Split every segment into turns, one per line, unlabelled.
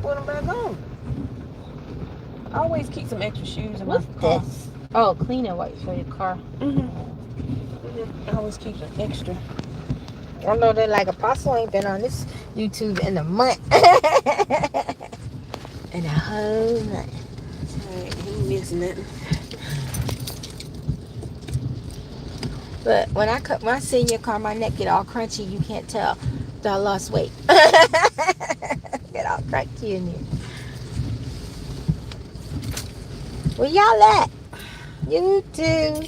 put them back on. I always keep some extra shoes in my car.
What's this? Oh, cleaning wipes for your car.
I always keep some extra.
I know that like Apostle ain't been on this YouTube in a month. In a whole month.
Alright, he ain't missing nothing.
But when I sit in your car, my neck get all crunchy. You can't tell that I lost weight. Get all crunchy in here. Where y'all at? YouTube.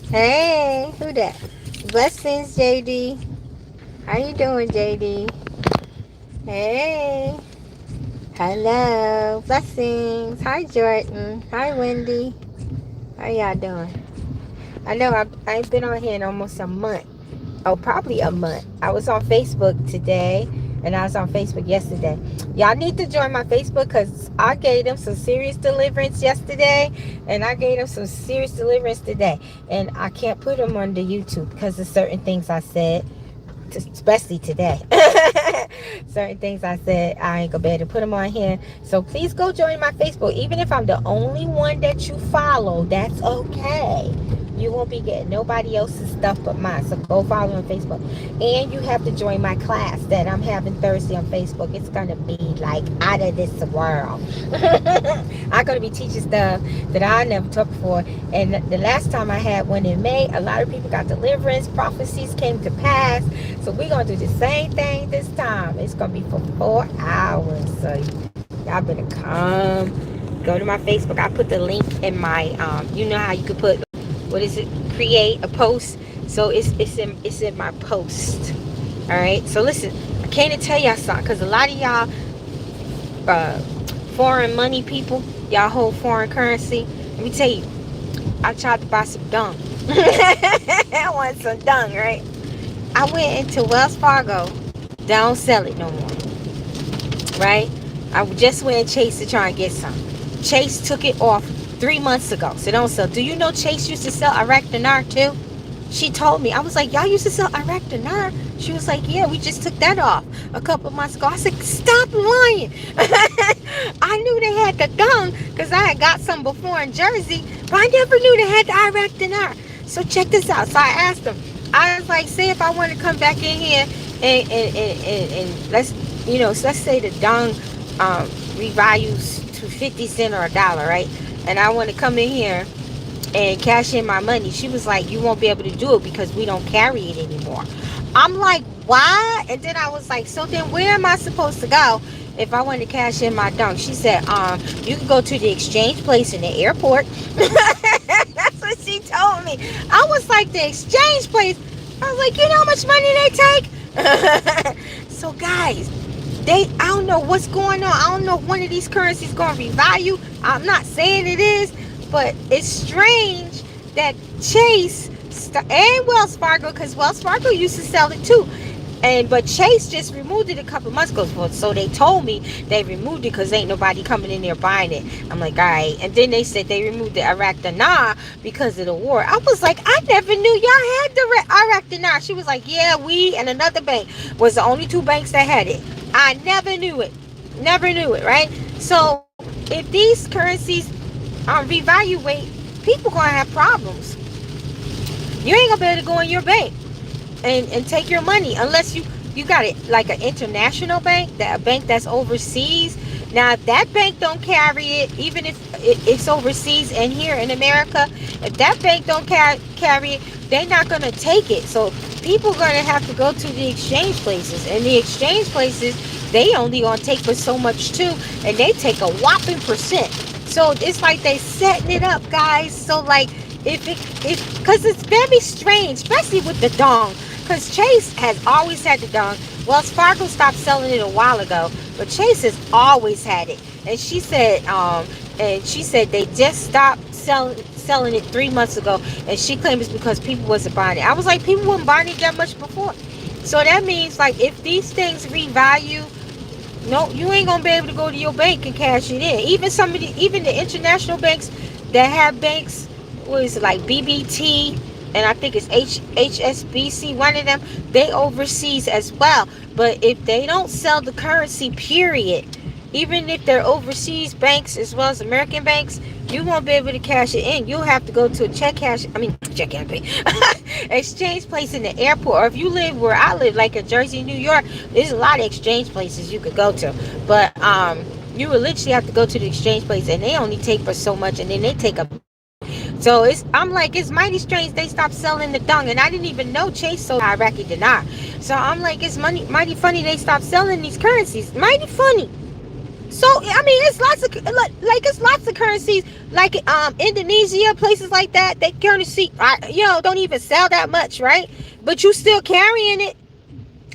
Hey, who that? Blessings, JD. How you doing, JD? Hey. Hello. Blessings. Hi, Jordan. Hi, Wendy. How y'all doing? I know I've been on here in almost a month. Oh, probably a month. I was on Facebook today, and I was on Facebook yesterday. Y'all need to join my Facebook because I gave them some serious deliverance yesterday, and I gave them some serious deliverance today. And I can't put them on the YouTube because of certain things I said, especially today. Certain things I said, I ain't gonna be able to put them on here. So please go join my Facebook. Even if I'm the only one that you follow, that's okay. You won't be getting nobody else's stuff but mine. So go follow on Facebook. And you have to join my class that I'm having Thursday on Facebook. It's going to be like out of this world. I'm going to be teaching stuff that I never taught before. And the last time I had one in May, a lot of people got deliverance. Prophecies came to pass. So we're going to do the same thing this time. It's going to be for 4 hours. So y'all better come. Go to my Facebook. I put the link in my, you know how you could put, what is it, create a post. So it's in my post. All right, so listen, I came to tell y'all something because a lot of y'all foreign money people, y'all hold foreign currency. Let me tell you, I tried to buy some dung. I want some dung, right? I went into Wells Fargo. They don't sell it no more, right? I just went in Chase to try and get some. Chase took it off 3 months ago, so don't sell. Do you know Chase used to sell Iraq Dinar too? She told me. I was like, y'all used to sell Iraq Dinar? She was like, yeah, we just took that off a couple of months ago. I said, stop lying. I knew they had the dung because I had got some before in Jersey, but I never knew they had the Iraq Dinar. So check this out. So I asked them. I was like, say if I want to come back in here and let's, you know, so let's say the dung revalues to 50 cents or $1, right? And I want to come in here and cash in my money. She was like, you won't be able to do it because we don't carry it anymore. I'm like, why? And then I was like, so then where am I supposed to go if I want to cash in my dunk? She said, you can go to the exchange place in the airport. That's what she told me. I was like, the exchange place? I was like, you know how much money they take? So guys, I don't know what's going on. I don't know if one of these currencies going to revalue. I'm not saying it is, but it's strange that Chase and Wells Fargo, because Wells Fargo used to sell it too, but Chase just removed it a couple months ago. So they told me they removed it because ain't nobody coming in there buying it. I'm like, all right. And then they said they removed the Iraq Dinar because of the war. I was like, I never knew y'all had the Iraq Dinar. She was like, yeah, we and another bank was the only two banks that had it. I never knew it. Never knew it, right? So if these currencies revaluate, people gonna have problems. You ain't gonna be able to go in your bank and take your money unless you got it like an international bank, a bank that's overseas. Now if that bank don't carry it, even if it's overseas and here in America, if that bank don't carry it, they're not gonna take it. So people gonna have to go to the exchange places, and the exchange places, they only gonna take for so much too, and they take a whopping percent. So it's like they setting it up, guys. So like because it's very strange, especially with the dong, because Chase has always had the dong. Wells Fargo stopped selling it a while ago, but Chase has always had it. And she said they just stopped selling it 3 months ago, and she claimed it's because people wasn't buying it. I was like, people weren't buying it that much before. So that means like if these things revalue, no, you ain't gonna be able to go to your bank and cash it in. Even the international banks that have banks, what is it, like BBT, and I think it's HSBC, one of them, they overseas as well. But if they don't sell the currency, period, even if they're overseas banks as well as American banks, you won't be able to cash it in. You'll have to go to a exchange place in the airport. Or if you live where I live, like in Jersey, New York, there's a lot of exchange places you could go to. But you would literally have to go to the exchange place, and they only take for so much, and then they take a. So I'm like, it's mighty strange they stopped selling the dung, and I didn't even know Chase sold Iraqi dinar. So I'm like, it's mighty funny they stopped selling these currencies. Mighty funny. So I mean, it's lots of currencies like Indonesia, places like that. They currency, don't even sell that much, right? But you still carrying it.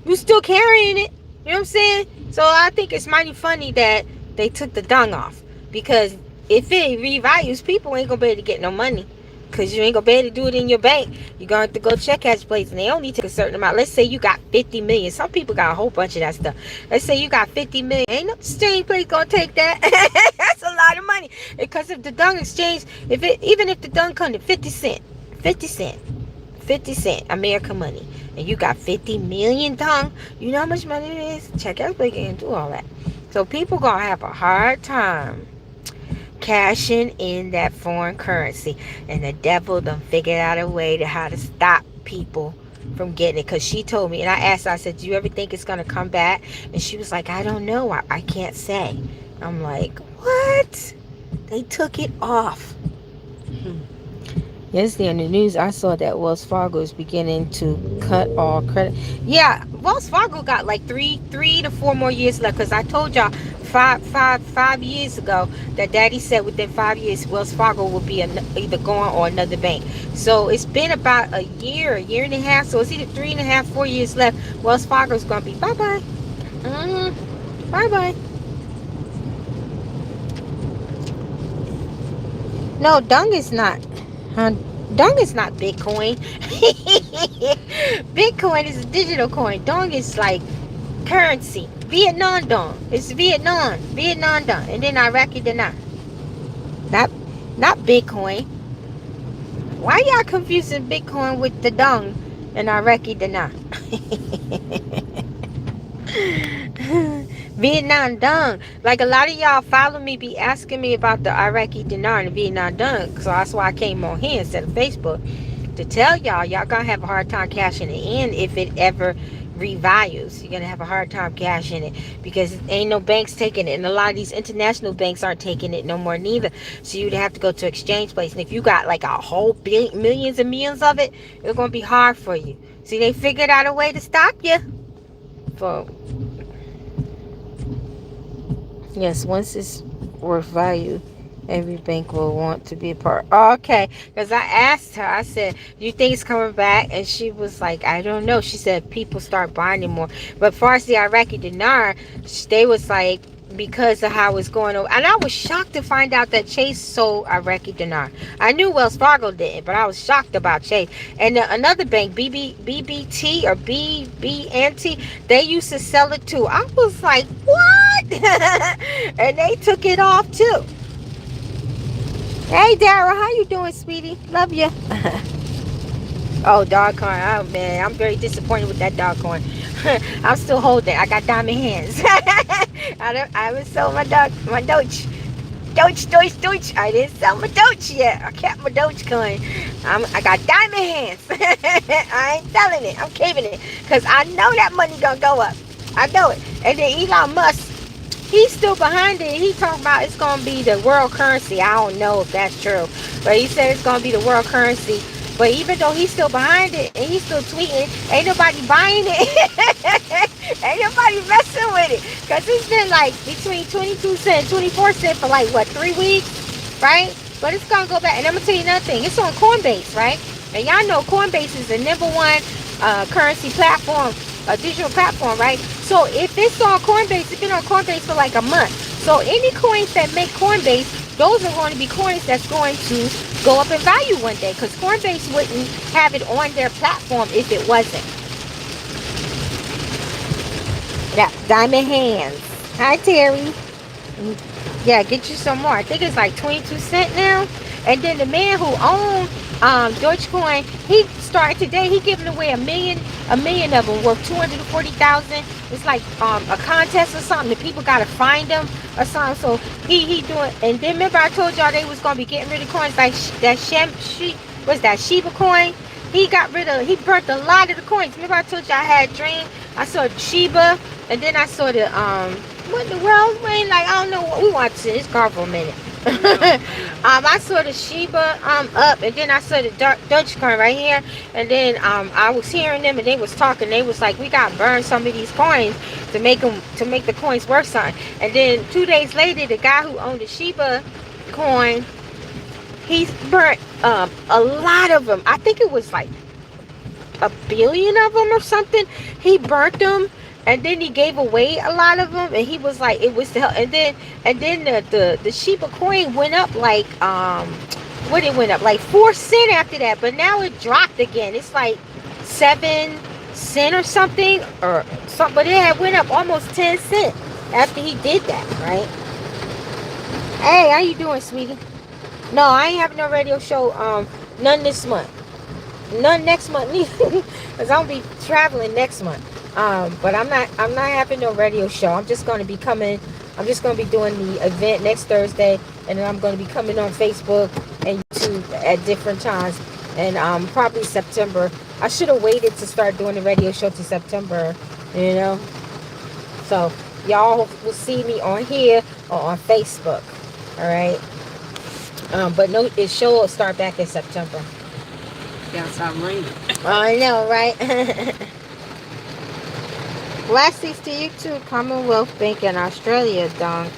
You still carrying it. You know what I'm saying? So I think it's mighty funny that they took the dung off, because if it revalues, people ain't gonna be able to get no money, because you ain't gonna be able to do it in your bank. You're gonna have to go check cash place, and they only take a certain amount. Let's say you got 50 million. Some people got a whole bunch of that stuff. Let's say you got 50 million. Ain't no exchange place gonna take that. That's a lot of money. Because if the dung exchange, even if the dung come to 50 cent American money, and you got 50 million dung, you know how much money it is? Check cash place can't do all that. So people gonna have a hard time cashing in that foreign currency, and the devil done figured out a way to how to stop people from getting it. Because she told me, and I asked her, I said, do you ever think it's gonna come back? And she was like, I don't know, I can't say. I'm like, what? They took it off. Yesterday on the news, I saw that Wells Fargo is beginning to cut all credit. Yeah, Wells Fargo got like three to 4 more years left, because I told y'all 5 years ago that Daddy said within 5 years Wells Fargo will be either gone or another bank. So it's been about a year and a half. So it's either 3.5, 4 years left. Wells Fargo is going to be bye-bye. Bye-bye. No, dung is not. Dung is not Bitcoin. Bitcoin is a digital coin. Dung is like currency. Vietnam dong. It's Vietnam dong. And then Iraqi dinar. Not Bitcoin. Why y'all confusing Bitcoin with the dong and Iraqi dinar? Vietnam dong. Like a lot of y'all follow me, be asking me about the Iraqi dinar and the Vietnam dong. So that's why I came on here instead of Facebook, to tell y'all gonna have a hard time cashing it in if it ever revalues. You're gonna have a hard time cashing it, because ain't no banks taking it, and a lot of these international banks aren't taking it no more neither. So you'd have to go to exchange place, and if you got like a whole millions and millions of it, it's gonna be hard for you. See, they figured out a way to stop you. Yes, once it's worth value, every bank will want to be a part. Oh, okay, because I asked her, I said, do you think it's coming back? And she was like, I don't know. She said people start buying it more. But as far as the Iraqi dinar, they was like, because of how it's going on. And I was shocked to find out that Chase sold Iraqi dinar. I knew Wells Fargo didn't, but I was shocked about Chase. And another bank, BBT or BBNT, they used to sell it too. I was like, what? And they took it off too. Hey, Dara, how you doing, sweetie? Love you. Oh, Dogcoin. Oh, man, I'm very disappointed with that Dogcoin. I'm still holding. I got diamond hands. I haven't sold my Doge. Doge. I didn't sell my Doge yet. I kept my Dogecoin. I got diamond hands. I ain't selling it. I'm keeping it, because I know that money gonna go up. I know it. And then Elon Musk, he's still behind it. He talking about it's gonna be the world currency. I don't know if that's true, but he said it's gonna be the world currency. But even though he's still behind it and he's still tweeting, ain't nobody buying it. Ain't nobody messing with it, because it's been like between 22 cents, 24 cents for like what, 3 weeks, right? But it's gonna go back. And I'm gonna tell you another thing. It's on Coinbase, right? And y'all know Coinbase is the #1 currency platform, a digital platform, right? So if it's on Coinbase, it's been on Coinbase for like a month. So any coins that make Coinbase, those are going to be coins that's going to go up in value one day, because Coinbase wouldn't have it on their platform if it wasn't. Yeah, diamond hands. Hi, Terry. Yeah, get you some more. I think it's like 22 cents now. And then the man who owned Dogecoin, he started today. He giving away a million of them worth 240,000. It's like a contest or something. The people gotta find them or something. So he doing. And then remember I told y'all they was gonna be getting rid of coins like that Shiba coin. He got rid of. He burnt a lot of the coins. Remember I told y'all I had a dream. I saw Shiba, and then I saw the what in the world, man? Like I don't know what we watched this car for a minute. I saw the Shiba up, and then I saw the Dogecoin right here, and then I was hearing them, and they was talking. They was like, we got to burn some of these coins to make the coins worth something. And then 2 days later, the guy who owned the Shiba coin, he burnt a lot of them. I think it was like 1 billion of them or something. He burnt them. And then he gave away a lot of them, and he was like, it was the hell. And then the Shiba coin went up like what it went up like 4 cents after that, but now it dropped again. It's like 7 cents or something or something, but it had went up almost 10 cents after he did that, right? Hey, how you doing, sweetie? No, I ain't having no radio show. None this month, none next month neither, because I'll be traveling next month. But I'm not having no radio show. I'm just going to be coming. I'm just going to be doing the event next Thursday, and then I'm going to be coming on Facebook and YouTube at different times. And probably September. I should have waited to start doing the radio show to September, you know. So y'all will see me on here or on Facebook. All right. But no, the show will start back in September.
Yeah, stop raining.
I know, right? Blessings to you too. Commonwealth Bank in Australia, Don.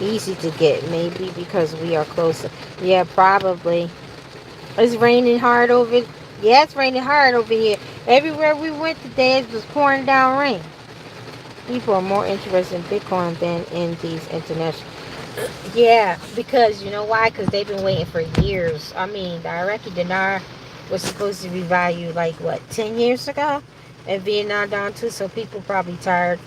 Easy to get, maybe because we are closer. Yeah, probably. It's raining hard over. Yeah, it's raining hard over here. Everywhere we went today, it was pouring down rain. People are more interested in Bitcoin than in these international. Yeah, because you know why? Because they've been waiting for years. I mean, the Iraqi dinar was supposed to be valued like what, 10 years ago? And Vietnam down too, so people probably tired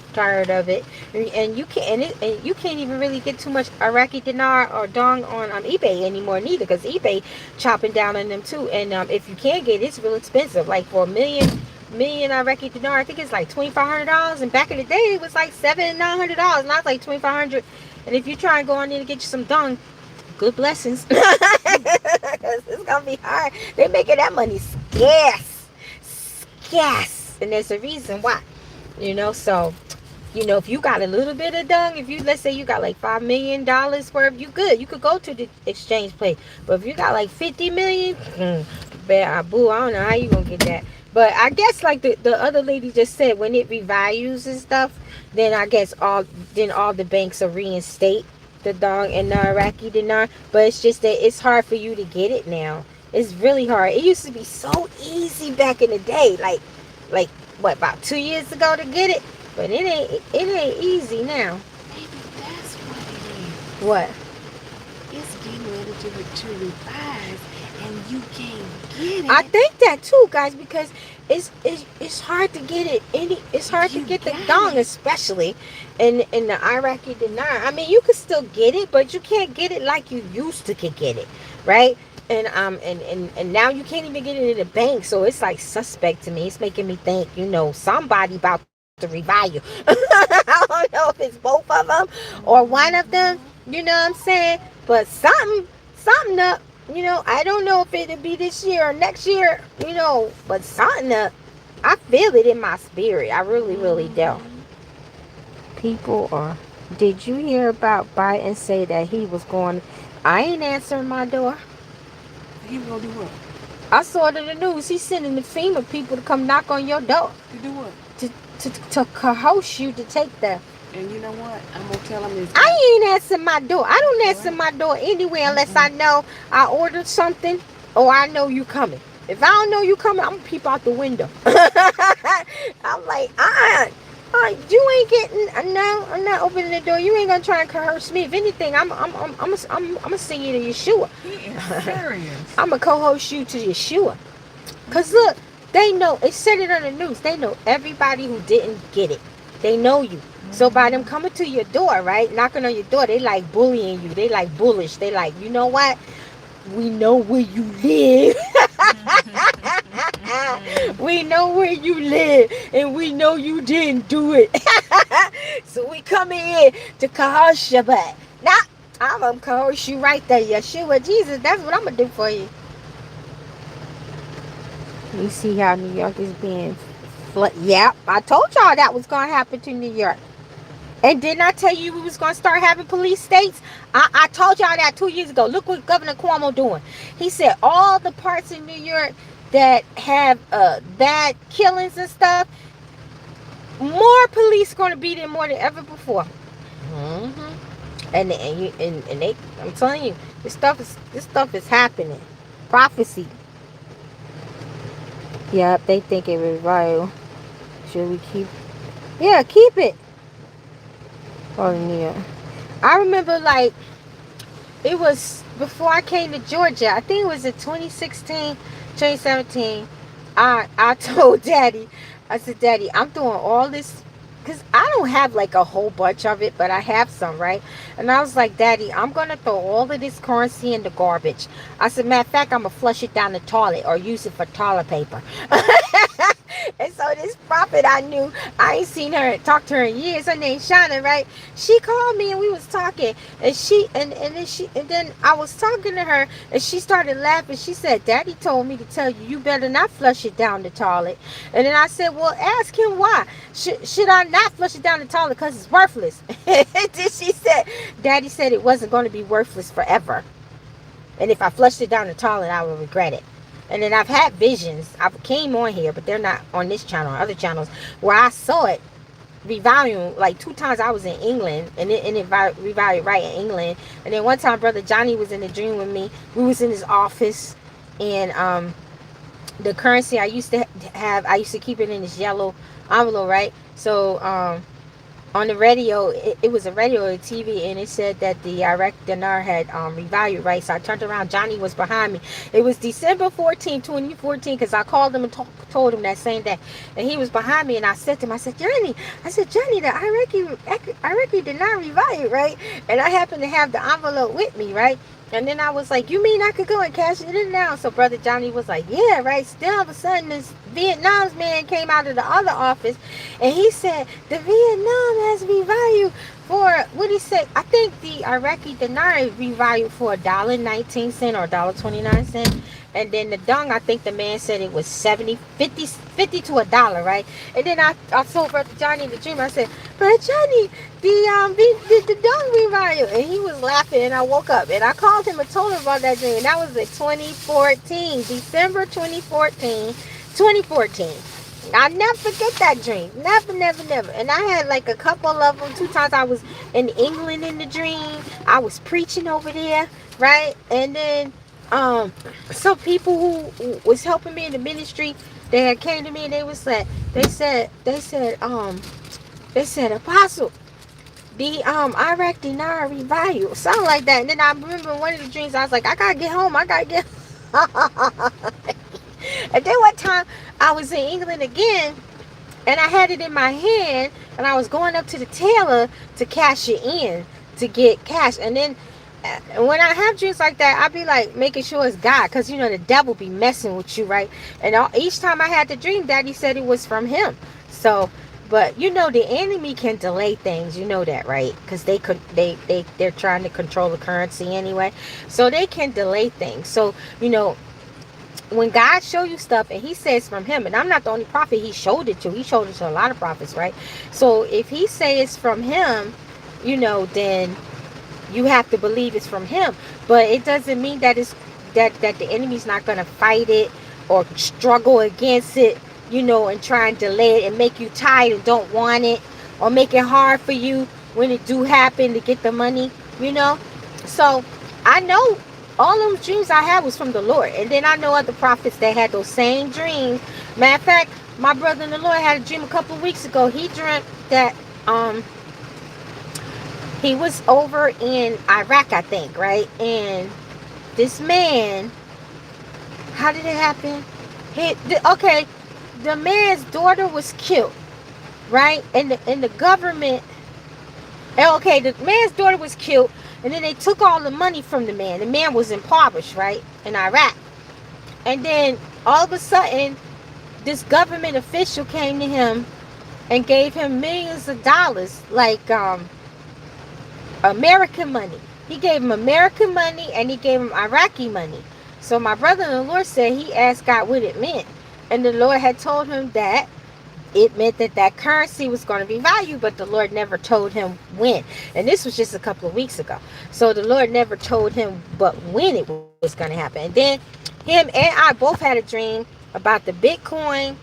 of it, and you can't even really get too much Iraqi dinar or dong on eBay anymore neither, because eBay chopping down on them too. And if you can get it, it's real expensive. Like for a million Iraqi dinar, I think it's like $2,500, and back in the day it was like $700-900, now it's like $2,500. And if you try and go on there to get you some dong, good blessings, because it's gonna be hard. They're making that money scarce. And there's a reason why, you know. So, you know, if you got a little bit of dung, if you, let's say you got like $5 million worth, you could go to the exchange place. But if you got like 50 million, boo, I don't know how you gonna get that. But I guess like the other lady just said, when it revalues and stuff, then I guess all the banks will reinstate the dong and the Iraqi dinar. But it's just that it's hard for you to get it now. It's really hard. It used to be so easy back in the day, like what, about 2 years ago to get it, but it ain't easy now.
Maybe that's what it is.
What?
It's getting ready to revise, and you can't get it.
I think that too, guys, because it's hard to get it. It's hard to get the dong, especially in the Iraqi dinar. I mean, you can still get it, but you can't get it like you used to could get it, right? And now you can't even get it in the bank, so it's like suspect to me. It's making me think, you know, somebody about to revalue. I don't know if it's both of them or one of them, you know what I'm saying? But something up, you know. I don't know if it'll be this year or next year, you know, but something up. I feel it in my spirit. I really, really do. People are. Did you hear about Biden say that he was going? I ain't answering my door.
He gonna do what?
I saw it in the news. He's sending the FEMA people to come knock on your door.
To do what?
To coerce you to take that.
And you know what? I'm gonna tell him this.
I ain't answering my door. I don't answer my door anyway unless I know I ordered something or I know you coming. If I don't know you coming, I'm gonna peep out the window. I'm like, you ain't getting. No, I'm not opening the door. You ain't gonna try and coerce me. If anything, I'm gonna send you to Yeshua.
He is serious.
I'm gonna co-host you to Yeshua. Cause look, they know. It said it on the news. They know everybody who didn't get it. They know you. So by them coming to your door, right, knocking on your door, they like bullying you. They like bullish. They like, you know what? We know where you live. We know where you live, and we know you didn't do it. So we coming here to coerce you back. Nah, I'm gonna coerce you right there, Yeshua, Jesus. That's what I'm gonna do for you. You see how New York is being flooded? Yep, I told y'all that was gonna happen to New York. And didn't I tell you we was going to start having police states? I told y'all that 2 years ago. Look what Governor Cuomo doing. He said all the parts in New York that have bad killings and stuff, more police going to be there more than ever before. Mm-hmm. And they, I'm telling you, this stuff is happening. Prophecy. Yep, they think it was vital. Should we keep? Yeah, keep it. Oh, yeah. I remember, like, it was before I came to Georgia. I think it was in 2016, 2017. I told Daddy, I said, Daddy, I'm doing all this, because I don't have, like, a whole bunch of it, but I have some, right? And I was like, Daddy, I'm going to throw all of this currency in the garbage. I said, matter of fact, I'm going to flush it down the toilet or use it for toilet paper. And so this prophet I knew, I ain't seen her, talk to her in years. Her name's Shauna, right? She called me and we was talking, and then I was talking to her, and she started laughing. She said, Daddy told me to tell you, you better not flush it down the toilet. And then I said, well, ask him why. Should I not flush it down the toilet because it's worthless? And then she said, Daddy said it wasn't going to be worthless forever. And if I flushed it down the toilet, I would regret it. And then I've had visions. I came on here, but they're not on this channel, other channels, where I saw it revalue. Like 2 times I was in England, and it revalued right in England. And then one time Brother Johnny was in the dream with me. We was in his office, and the currency I used to have, I used to keep it in this yellow envelope, right? So on the radio, it was a radio or a TV, and it said that the Iraq dinar had revalued, right? So I turned around. Johnny was behind me. It was December 14, 2014, because I called him and told him that same day. And he was behind me, and I said to him, I said, Johnny, the Iraqi dinar revalued, right? And I happened to have the envelope with me, right? And then I was like, you mean I could go and cash it in now? So Brother Johnny was like, yeah, right. Then all of a sudden, this Vietnam's man came out of the other office, and he said, the Vietnam has revalued for, what he said, I think the Iraqi dinar revalued for $1.19 or $1.29. And then the dong, I think the man said it was 50 to $1, right? And then I told Brother Johnny in the dream, I said, Brother Johnny, the dong revalued. And he was laughing, and I woke up, and I called him and told him about that dream. And that was in 2014, December 2014. I'll never forget that dream. Never. And I had like a couple of them. 2 times I was in England in the dream. I was preaching over there, right? And then some people who was helping me in the ministry, they had came to me, and they said, Apostle, the Iraq dinar revalue, something like that. And then I remember one of the dreams, I was like, I gotta get home. And then one time I was in England again, and I had it in my hand, and I was going up to the teller to cash it in, to get cash. And then when I have dreams like that, I be like making sure it's God, because you know the devil be messing with you, right? And each time I had the dream, Daddy said it was from him. So, but you know the enemy can delay things, you know that, right? Because they're trying to control the currency anyway, so they can delay things. So you know, when God show you stuff and he says from him, and I'm not the only prophet he showed it to, he showed it to a lot of prophets, right? So if he says it's from him, you know, then you have to believe it's from him. But it doesn't mean that it's that the enemy's not going to fight it or struggle against it, you know, and try and delay it and make you tired and don't want it, or make it hard for you when it do happen to get the money, you know. So I know all those dreams I had was from the Lord. And then I know other prophets that had those same dreams. Matter of fact, my brother in the Lord had a dream a couple of weeks ago. He dreamt that he was over in Iraq, I think, right? And this man, how did it happen? The man's daughter was killed, right? And the government, the man's daughter was killed. And then they took all the money from the man. The man was impoverished, right, in Iraq. And then All of a sudden, this government official came to him and gave him millions of dollars, like American money. He gave him American money and he gave him Iraqi money. So my brother in the Lord said he asked God what it meant. And the Lord had told him that it meant that that currency was going to be valued, but the Lord never told him when. And this was just a couple of weeks ago. So the Lord never told him but when it was going to happen. And then him and I both had a dream about the Bitcoin.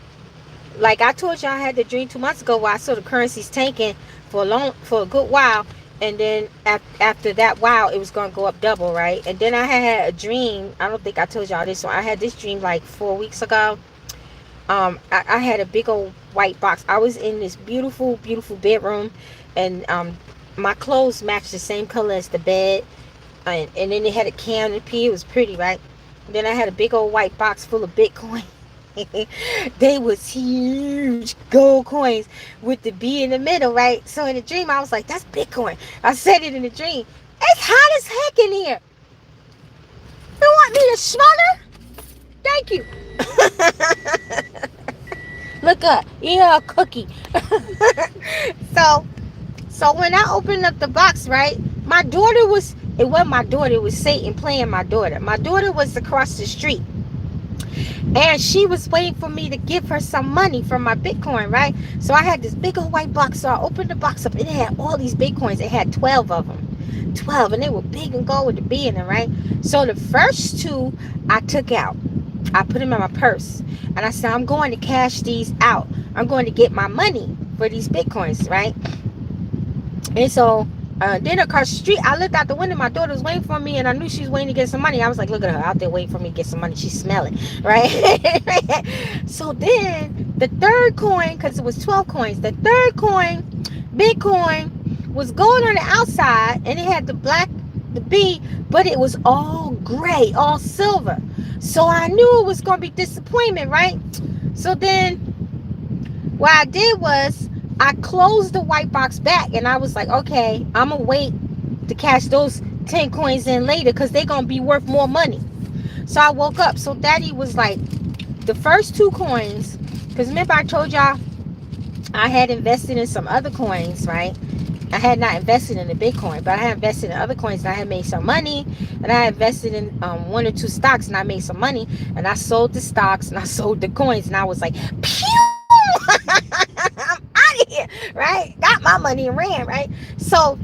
Like I told you, I had the dream 2 months ago where I saw the currencies tanking for a good while. And then after that while, it was going to go up double, right? And then I had a dream. I don't think I told y'all this one. I had this dream like 4 weeks ago. I had a big old white box. I was in this beautiful, beautiful bedroom, and my clothes matched the same color as the bed, and then it had a canopy. It was pretty, right? And then I had a big old white box full of Bitcoin. They was huge gold coins with the B in the middle, right? So in the dream, I was like, that's Bitcoin. I said it in the dream. It's hot as heck in here. You want me to smother? Thank you. Look up. Yeah, a cookie. So when I opened up the box, right, my daughter was, it wasn't my daughter, it was Satan playing my daughter. My daughter was across the street. And she was waiting for me to give her some money from my Bitcoin, right? So I had this big old white box. So I opened the box up and it had all these Bitcoins. It had 12 of them. 12. And they were big and gold with the B in them, right? So the first two I took out. I put them in my purse. And I said, I'm going to cash these out. I'm going to get my money for these Bitcoins, right? And so then across the street, I looked out the window. My daughter was waiting for me, and I knew she was waiting to get some money. I was like, look at her out there waiting for me to get some money. She's smelling, right? So then the third coin, because it was 12 coins, the third coin, Bitcoin, was gold on the outside, and it had the black, the B, but it was all gray, all silver. So I knew it was going to be disappointment, right? So then what I did was I closed the white box back, and I was like, okay, I'm going to wait to cash those 10 coins in later because they're going to be worth more money. So I woke up. So Daddy was like, the first 2 coins, because remember I told y'all I had invested in some other coins, right? I had not invested in the Bitcoin, but I had invested in other coins, and I had made some money, and I invested in 1 or 2 stocks, and I made some money, and I sold the stocks, and I sold the coins, and I was like, pew! I'm out of here, right? Got my money and ran, right? So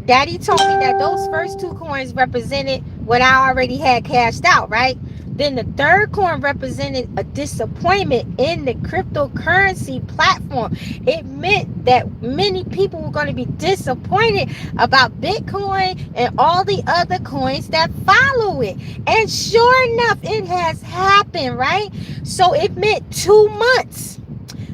Daddy told me that those first 2 coins represented what I already had cashed out, right? Then the third coin represented a disappointment in the cryptocurrency platform. It meant that many people were going to be disappointed about Bitcoin and all the other coins that follow it. And sure enough, it has happened, right? So it meant 2 months.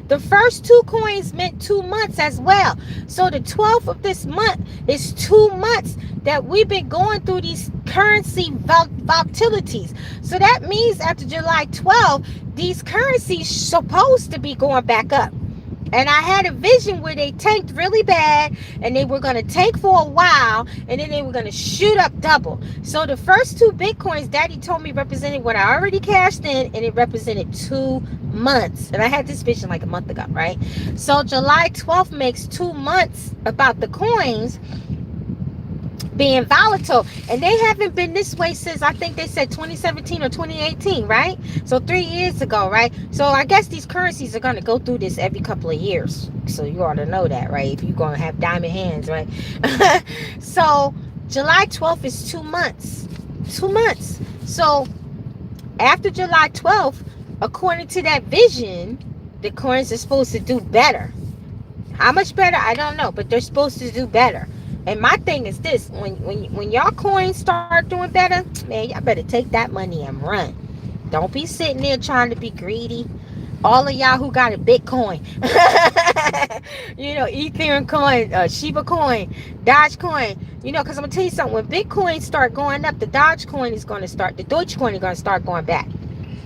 The first 2 coins meant 2 months as well. So the 12th of this month is 2 months that we've been going through these currency volatilities. So that means after July 12th, these currencies supposed to be going back up. And I had a vision where they tanked really bad, and they were going to tank for a while, and then they were going to shoot up double. So the first 2 Bitcoins, Daddy told me, represented what I already cashed in, and it represented 2 months. And I had this vision like a month ago, right? So July 12th makes 2 months about the coins being volatile, and they haven't been this way since, I think they said 2017 or 2018, right? So 3 years ago, right? So I guess these currencies are going to go through this every couple of years. So you ought to know that, right? If you're going to have diamond hands, right? So July 12th is 2 months. 2 months. So after July 12th, according to that vision, the coins are supposed to do better. How much better? I don't know, but they're supposed to do better. And my thing is this, when y'all coins start doing better, man, y'all better take that money and run. Don't be sitting there trying to be greedy. All of y'all who got a Bitcoin, you know, Ethereum coin, Shiba coin, Dogecoin, you know, because I'm going to tell you something. When Bitcoin start going up, the Dogecoin is going to start, the Dogecoin is going to start going back.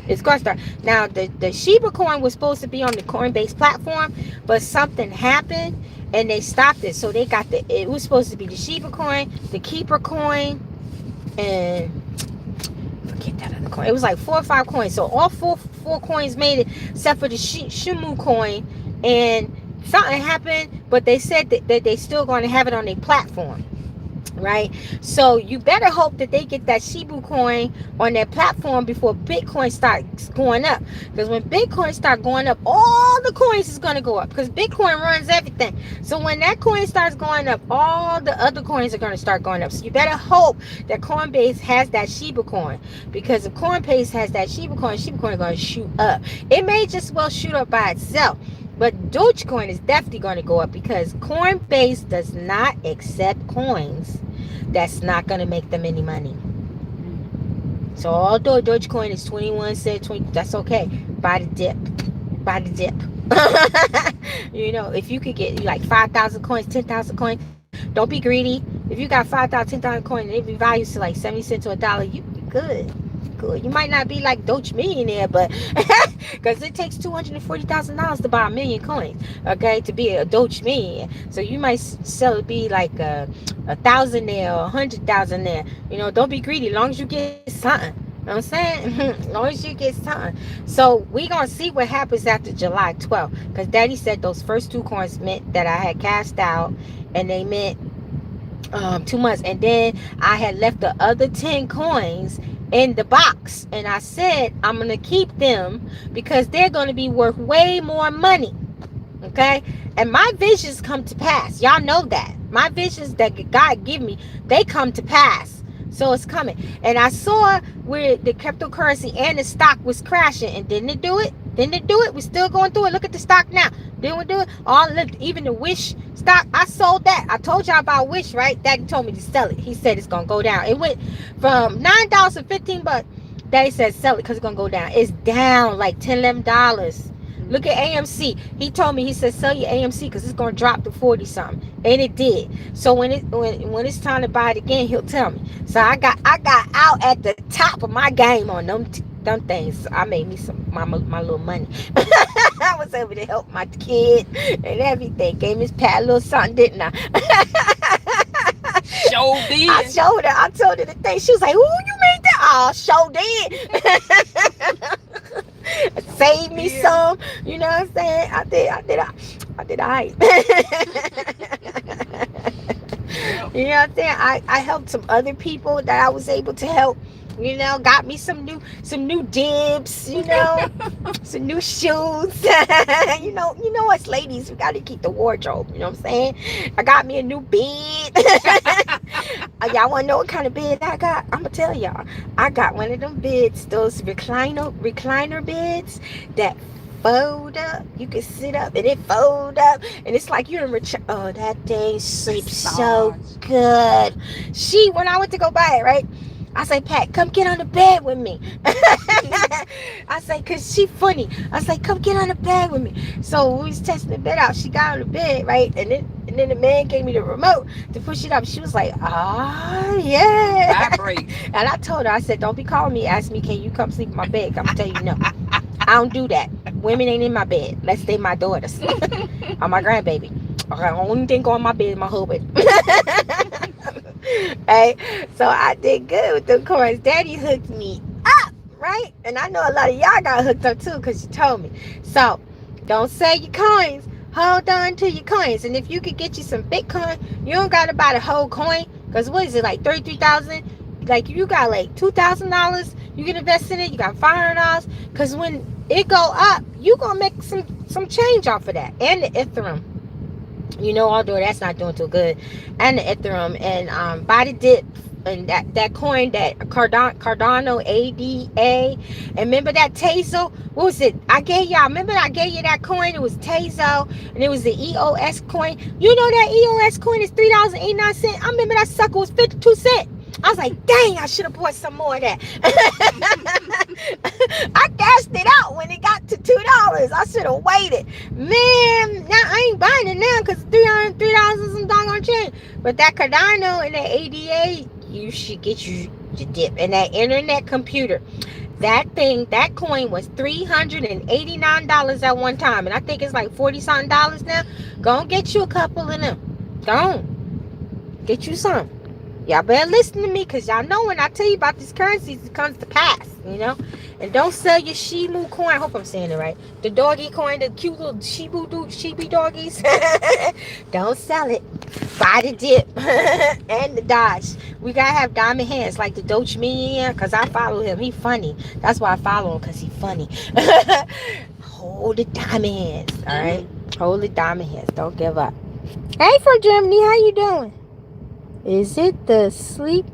It's going to start. Now, the Shiba coin was supposed to be on the Coinbase platform, but something happened and they stopped it. So they got it was supposed to be the Shiba coin, the Keeper coin, and forget that other coin. It was like 4 or 5 coins. So all four coins made it, except for the XUMO coin. And something happened, but they said that they still going to have it on their platform. Right, so you better hope that they get that Shibu coin on their platform before Bitcoin starts going up. Because when Bitcoin start going up, all the coins is going to go up, because Bitcoin runs everything. So when that coin starts going up, all the other coins are going to start going up. So you better hope that Coinbase has that Shiba coin, because if Coinbase has that Shiba coin is going to shoot up. It may just well shoot up by itself. But Dogecoin is definitely going to go up, because Coinbase does not accept coins that's not going to make them any money. So although Dogecoin is 21 cents, 20, that's okay. Buy the dip. Buy the dip. You know, if you could get like 5,000 coins, 10,000 coins, don't be greedy. If you got 5,000, 10,000 coins and it revalues to like 70 cents to $1, you be good. Good. You might not be like Doge millionaire, but because it takes $240,000 to buy 1 million coins, okay, to be a Doge millionaire. So you might sell it, be like 1,000 there or 100,000 there. You know, don't be greedy. As long as you get something. You know what I'm saying? As long as you get something. So we gonna see what happens after July 12th, because Daddy said those first 2 coins meant that I had cashed out, and they meant 2 months, and then I had left the other 10 coins in the box, and I said I'm gonna keep them because they're gonna be worth way more money. Okay, and my visions come to pass. Y'all know that my visions that God give me, they come to pass. So it's coming. And I saw where the cryptocurrency and the stock was crashing, and didn't it do it? Didn't it do it? We're still going through it. Look at the stock now. Didn't we do it? Even the Wish stock, I sold that. I told y'all about Wish, right? Daddy told me to sell it. He said it's gonna go down. It went from $9 to $15. Daddy said sell it because it's gonna go down. It's down like $10, $11. Look at AMC. He told me, he said sell your AMC because it's gonna drop to 40 something, and it did. So when it's time to buy it again, he'll tell me. So I got out at the top of my game on them things. I made me some my little money. I was able to help my kid and everything. Gave Miss Pat a little something, didn't I?
Show did.
I showed her. I told her the thing. She was like, "Ooh, you made that?" Oh, show did. Save me some. You know what I'm saying? I did all right. You know what I'm saying? I helped some other people that I was able to help. You know, got me some new dibs, you know, some new shoes. you know us ladies, we gotta keep the wardrobe, you know what I'm saying? I got me a new bed. Y'all wanna know what kind of bed I got? I'm gonna tell y'all. I got one of them beds, those recliner beds that fold up. You can sit up and it fold up, and it's like you're in oh, that thing sleeps so good. When I went to go buy it, right, I say, Pat, come get on the bed with me. I say, cause she funny. I say, come get on the bed with me. So we was testing the bed out. She got on the bed, right? And then the man gave me the remote to push it up. She was like, yeah.
Vibrate.
And I told her, I said, don't be calling me, ask me, can you come sleep in my bed? I'm gonna tell you no. I don't do that. Women ain't in my bed. Let's stay my daughters. Or my grandbaby. Okay, only thing on my bed is my husband. Right? So I did good with them coins. Daddy hooked me up, right? And I know a lot of y'all got hooked up too, because you told me. So don't sell your coins. Hold on to your coins. And if you could get you some Bitcoin, you don't gotta buy the whole coin. Because what is it, like $33,000? Like you got like $2,000, you can invest in it. You got $500. Because when it go up, you gonna make some change off of that. And the Ethereum, you know, although that's not doing too good. And the Ethereum, and buy the dip, and that coin, that Cardano ADA. And remember that Tezo? What was it? Remember I gave you that coin? It was Tezo, and it was the EOS coin. You know that EOS coin is $3.89. I remember that sucker was 52 cents. I was like, dang, I should have bought some more of that. I cashed it out when it got to $2. I should have waited. Man, now I ain't buying it now because $3 is some doggone change. But that Cardano and that ADA, you should get your dip. And that internet computer, that coin was $389 at one time. And I think it's like 40 something dollars now. Go and get you a couple of them. Go on. Get you some. Y'all better listen to me, because y'all know when I tell you about these currencies, it comes to pass, you know. And don't sell your Shimu coin. I hope I'm saying it right. The doggy coin, the cute little Shibu doggies. Don't sell it. Buy the dip and the dodge. We gotta have diamond hands like the Doge Minion, because I follow him. He funny. That's why I follow him, because he funny. Hold the diamond hands, all right? Hold the diamond hands. Don't give up. Hey, from Germany, how you doing? Is it the sleep?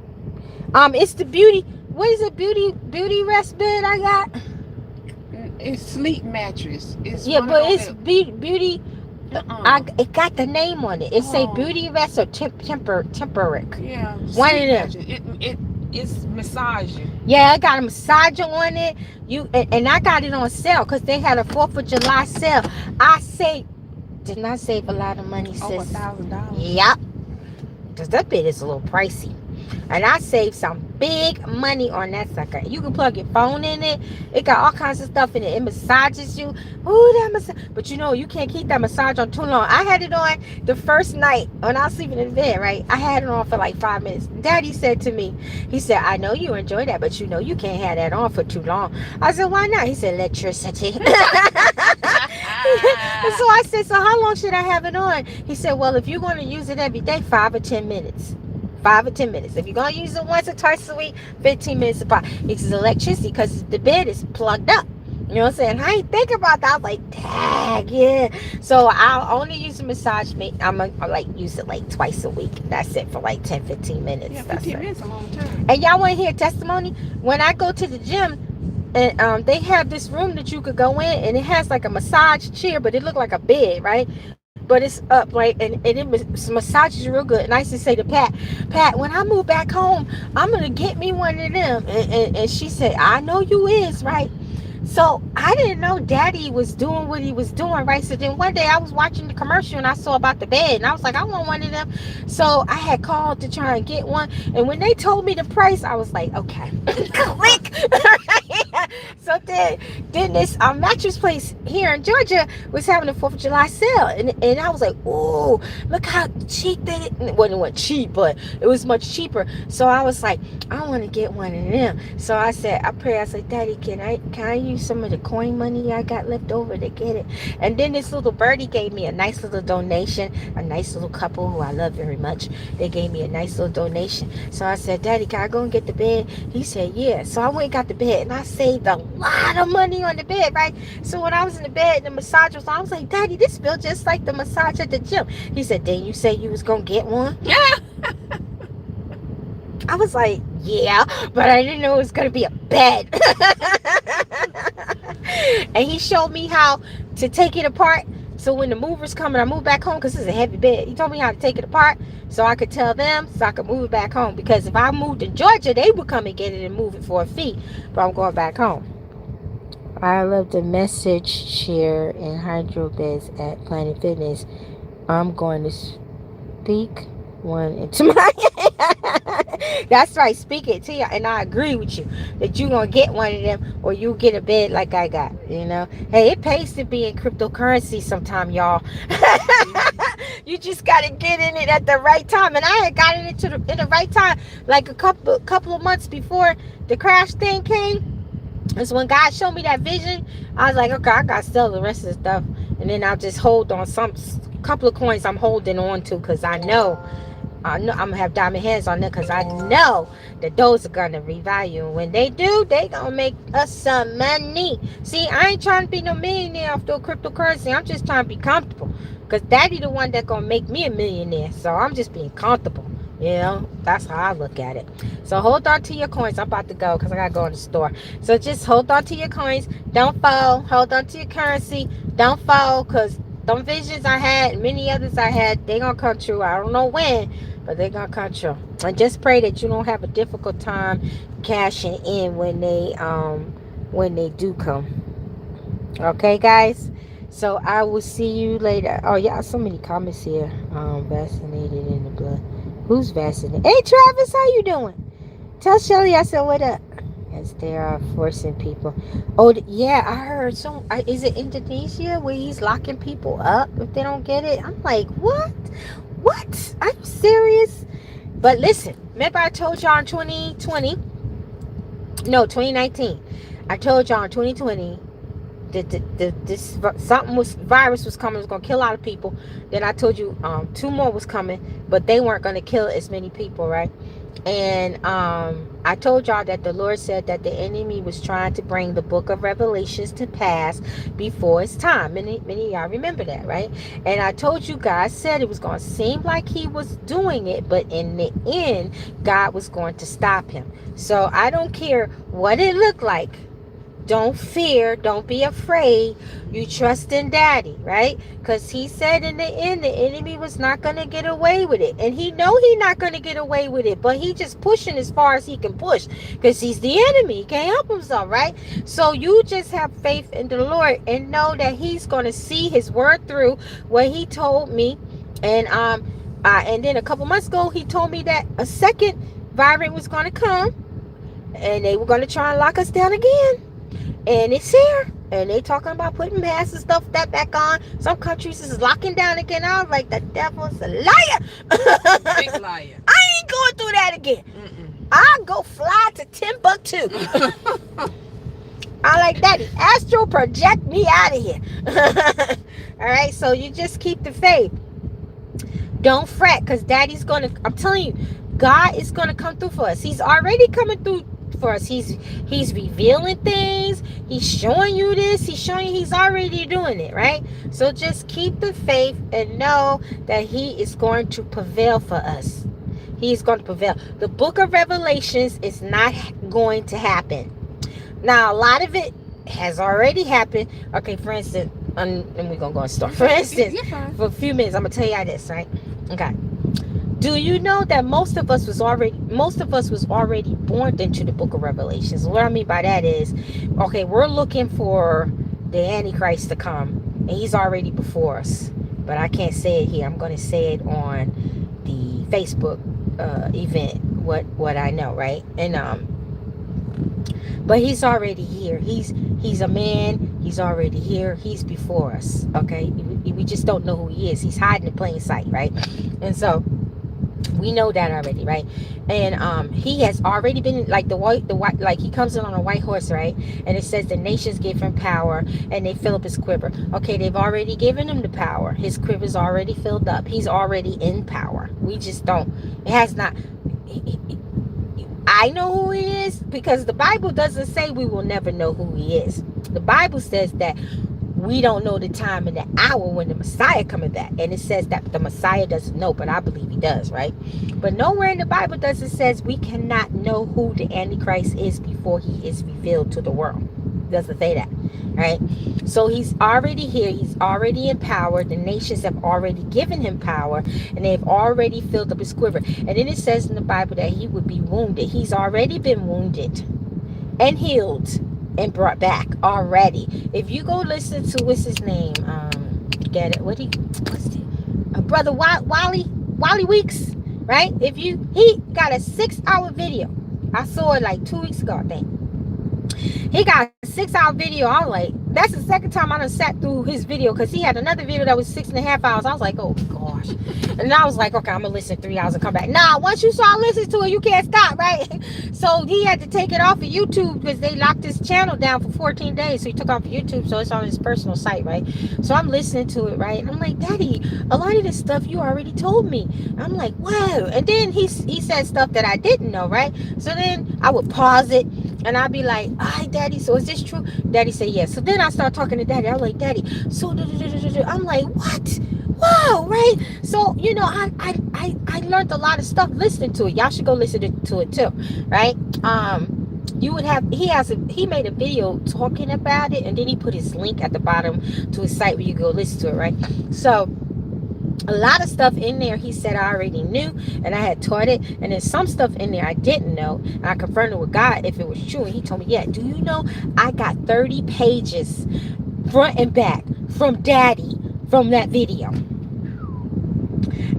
It's the beauty. What is it? Beauty rest bed I got?
It's sleep mattress. It's
but it's beauty. It got the name on it. It say beauty rest or temporic.
Yeah.
One of them.
It's massaging.
Yeah, I got a massager on it. And I got it on sale because they had a 4th of July sale. Didn't I save a lot of money, sis?
Over $1,000.
Yep. Because that bit is a little pricey. And I saved some big money on that sucker. You can plug your phone in it. It got all kinds of stuff in it. It massages you. Ooh, that massage. But you know, you can't keep that massage on too long. I had it on the first night when I was sleeping in bed, right? I had it on for like 5 minutes. Daddy said to me, he said, I know you enjoy that, but you know you can't have that on for too long. I said, why not? He said, electricity. So I said, so how long should I have it on? He said, well, if you're going to use it every day, 5 or 10 minutes. 5 or 10 minutes. If you're going to use it once or twice a week, 15 minutes apart. It's electricity because the bed is plugged up. You know what I'm saying? I ain't think about that. I was like, dang, yeah. So I'll only use a massage. I'm going to like use it like twice a week. That's it for like 10, 15 minutes.
Yeah, 15
That's
minutes is a long time.
And y'all want to hear testimony? When I go to the gym, and they have this room that you could go in, and it has like a massage chair, but it looked like a bed, right? But it's up, right? And it massages you real good. And I used to say to Pat, when I move back home, I'm going to get me one of them. And she said, I know you is, right? So I didn't know Daddy was doing what he was doing, right? So then one day I was watching the commercial and I saw about the bed, and I was like, I want one of them. So I had called to try and get one, and when they told me the price, I was like, okay, click. So then this mattress place here in Georgia was having a 4th of July sale, and I was like, oh, look how cheap they did. Well, it wasn't cheap, but it was much cheaper. So I was like, I want to get one of them. So I said, I said, Daddy, can I use some of the coin money I got left over to get it? And then this little birdie gave me a nice little donation. A nice little couple who I love very much. They gave me a nice little donation. So I said, Daddy, can I go and get the bed? He said, yeah. So I went and got the bed, and I saved a lot of money on the bed, right? So when I was in the bed, the massage was on, I was like, Daddy, this feels just like the massage at the gym. He said, didn't you say you was gonna get one? I was like, yeah, but I didn't know it was going to be a bed. And he showed me how to take it apart. So when the movers come and I move back home, because it's a heavy bed, he told me how to take it apart so I could tell them, so I could move it back home. Because if I moved to Georgia, they would come and get it and move it for a fee. But I'm going back home. I love the message chair and hydro beds at Planet Fitness. I'm going to speak one into my that's right, speak it to you. And I agree with you that you're gonna get one of them, or you get a bed like I got, you know. Hey, it pays to be in cryptocurrency sometime, y'all. You just gotta get in it at the right time. And I had gotten into in the right time, like a couple of months before the crash thing came. That's when God showed me that vision. I was like, okay, I gotta sell the rest of the stuff, and then I'll just hold on some couple of coins I'm holding on to, because I know I'm gonna have diamond hands on them, because I know that those are gonna revalue, and when they do, they gonna make us some money. See, I ain't trying to be no millionaire off the cryptocurrency. I'm just trying to be comfortable, because Daddy the one that gonna make me a millionaire. So I'm just being comfortable, you know. That's how I look at it. So hold on to your coins. I'm about to go because I gotta go in the store. So just hold on to your coins, don't fall. Hold on to your currency, don't fall, because them visions I had and many others I had, they gonna come true. I don't know when, but they gonna come true. And just pray that you don't have a difficult time cashing in when they do come. Okay, guys? So I will see you later. Oh yeah, so many comments here. Vaccinated in the blood. Who's vaccinated? Hey Travis, how you doing? Tell Shelly I said what up. As they are forcing people. Oh yeah, I heard some. Is it Indonesia where he's locking people up if they don't get it? I'm like, what? Are you serious? But listen, Remember I told y'all in 2019. I told y'all in 2020 that this virus was coming, it was gonna kill a lot of people. Then I told you 2 more was coming, but they weren't gonna kill as many people, right? And I told y'all that the Lord said that the enemy was trying to bring the book of Revelations to pass before its time. Many of y'all remember that, right? And I told you guys, said it was going to seem like he was doing it, but in the end, God was going to stop him. So I don't care what it looked like. Don't fear. Don't be afraid. You trust in Daddy, right? Because he said in the end, the enemy was not going to get away with it. And he know he not going to get away with it. But he just pushing as far as he can push. Because he's the enemy. He can't help himself, right? So you just have faith in the Lord. And know that he's going to see his word through what he told me. And then a couple months ago, he told me that a second variant was going to come. And they were going to try and lock us down again. And it's here. And they talking about putting masks and stuff that back on. Some countries is locking down again. I was like, the devil's a liar.
Big liar.
I ain't going through that again. I'll go fly to Timbuktu. I like Daddy. Astro project me out of here. All right. So you just keep the faith. Don't fret, because Daddy's going to, I'm telling you, God is going to come through for us. He's already coming through for us. He's revealing things. He's showing you this. He's showing you he's already doing it, right? So just keep the faith and know that he is going to prevail for us. He's going to prevail. The book of Revelations is not going to happen. Now, a lot of it has already happened. Okay, for instance, and we're going to go and start. For instance, for a few minutes, I'm going to tell you this, right? Okay. Do you know that most of us was already born into the book of Revelations? What I mean by that is, okay, we're looking for the Antichrist to come, and he's already before us. But I can't say it here. I'm going to say it on the Facebook event. What I know, right? And but he's already here. He's a man. He's already here. He's before us. Okay, we just don't know who he is. He's hiding in plain sight, right? And so we know that already, right? And he has already been like the white, like he comes in on a white horse, right? And it says the nations give him power and they fill up his quiver. Okay, they've already given him the power. His quiver's already filled up. He's already in power. We just don't. It has not. I know who he is because the Bible doesn't say we will never know who he is. The Bible says that we don't know the time and the hour when the Messiah coming back. And it says that the Messiah doesn't know, but I believe he does, right? But nowhere in the Bible does it says we cannot know who the Antichrist is before he is revealed to the world. It doesn't say that, right? So he's already here. He's already in power. The nations have already given him power, and they've already filled up his quiver. And then it says in the Bible that he would be wounded. He's already been wounded and healed and brought back already. If you go listen to what's his name, get it? Brother Wally Weeks, right? He got a 6-hour video. I saw it like 2 weeks ago, I think. He got a 6-hour video. I was like, that's the second time I done sat through his video, because he had another video that was 6.5 hours. I was like, oh gosh. And I was like, okay, I'm gonna listen 3 hours and come back. Nah, once you start listening to it, you can't stop, right? So he had to take it off of YouTube because they locked his channel down for 14 days. So he took off of YouTube, so it's on his personal site, right? So I'm listening to it, right? And I'm like, Daddy, a lot of this stuff you already told me. I'm like, wow. And then he said stuff that I didn't know, right? So then I would pause it and I'd be like, hi, Daddy, so is this true? Daddy said yes. So then I start talking to Daddy. I was like, Daddy, so I'm like, what? Wow, right? So, you know, I learned a lot of stuff listening to it. Y'all should go listen to it too, right? You would have, he made a video talking about it, and then he put his link at the bottom to his site where you go listen to it, right? So a lot of stuff in there he said I already knew, and I had taught it, and then some stuff in there I didn't know, and I confirmed it with God if it was true, and he told me, yeah, do you know I got 30 pages front and back from Daddy from that video.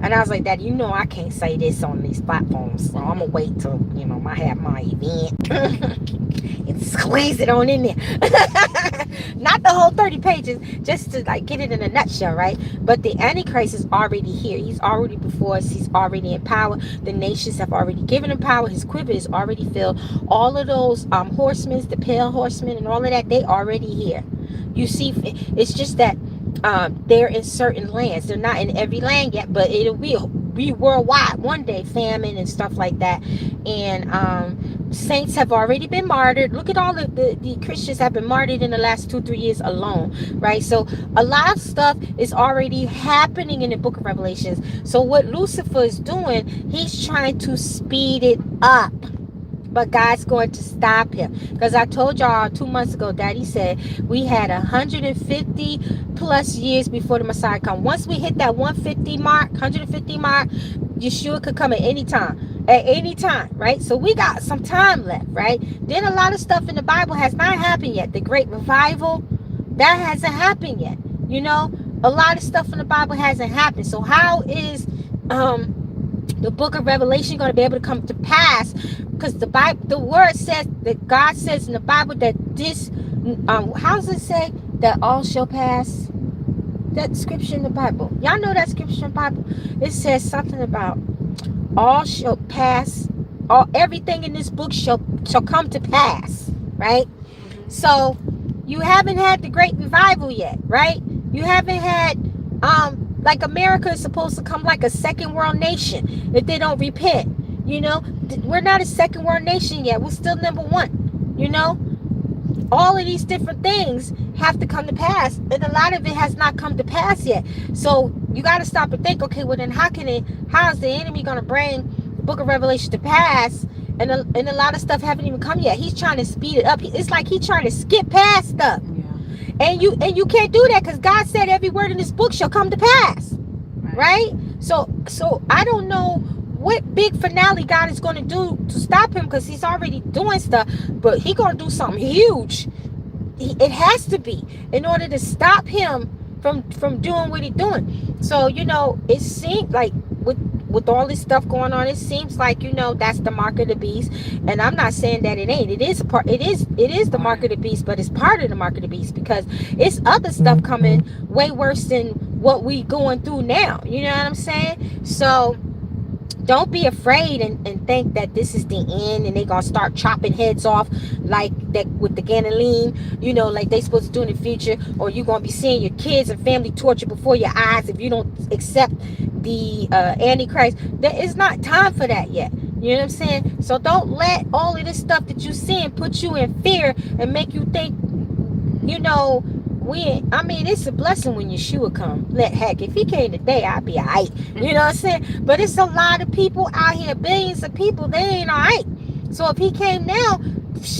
And I was like, Daddy, you know I can't say this on these platforms, so I'm gonna wait till, you know, I have my event and squeeze it on in there. Not the whole 30 pages, just to like get it in a nutshell, right? But the Antichrist is already here. He's already before us. He's already in power. The nations have already given him power. His quiver is already filled. All of those horsemen, the pale horsemen and all of that, they already here. You see, it's just that they're in certain lands. They're not in every land yet, but it'll be worldwide one day, famine and stuff like that. And saints have already been martyred. Look at all of the Christians have been martyred in the last 2-3 years alone, right? So a lot of stuff is already happening in the book of Revelations. So what Lucifer is doing, he's trying to speed it up. But God's going to stop him. Because I told y'all 2 months ago, Daddy said we had 150 plus years before the Messiah come. Once we hit that 150 mark, Yeshua could come at any time. At any time, right? So we got some time left, right? Then a lot of stuff in the Bible has not happened yet. The great revival, that hasn't happened yet. You know, a lot of stuff in the Bible hasn't happened. So how is the book of Revelation going to be able to come to pass? Because the Bible, the word says that God says in the Bible that this, how does it say that all shall pass? That scripture in the Bible, y'all know that scripture in the Bible. It says something about all shall pass. All everything in this book shall come to pass, right? So you haven't had the great revival yet, right? You haven't had like America is supposed to come like a second world nation if they don't repent. You know, we're not a second world nation yet. We're still number one. You know, all of these different things have to come to pass, and a lot of it has not come to pass yet. So you got to stop and think, okay, well then how is the enemy going to bring the book of Revelation to pass? And a lot of stuff haven't even come yet. He's trying to speed it up. It's like he's trying to skip past stuff. Yeah. And you can't do that, because God said every word in this book shall come to pass. Right? So I don't know what big finale God is going to do to stop him, because he's already doing stuff, but he's going to do something huge. It has to be, in order to stop him from doing what he's doing. So, you know, it seems like with all this stuff going on, it seems like, you know, that's the mark of the beast. And I'm not saying that it ain't. It is a part. It is the mark of the beast, but it's part of the mark of the beast, because it's other stuff coming way worse than what we going through now. You know what I'm saying? So don't be afraid and think that this is the end and they gonna start chopping heads off like that with the Ganalene, you know, like they supposed to do in the future. Or you're gonna be seeing your kids and family tortured before your eyes if you don't accept the Antichrist. There is not time for that yet. You know what I'm saying? So don't let all of this stuff that you're seeing put you in fear and make you think, you know, I mean, it's a blessing when Yeshua come. Heck, if he came today, I'd be alright. You know what I'm saying? But it's a lot of people out here, billions of people, they ain't alright. So if he came now,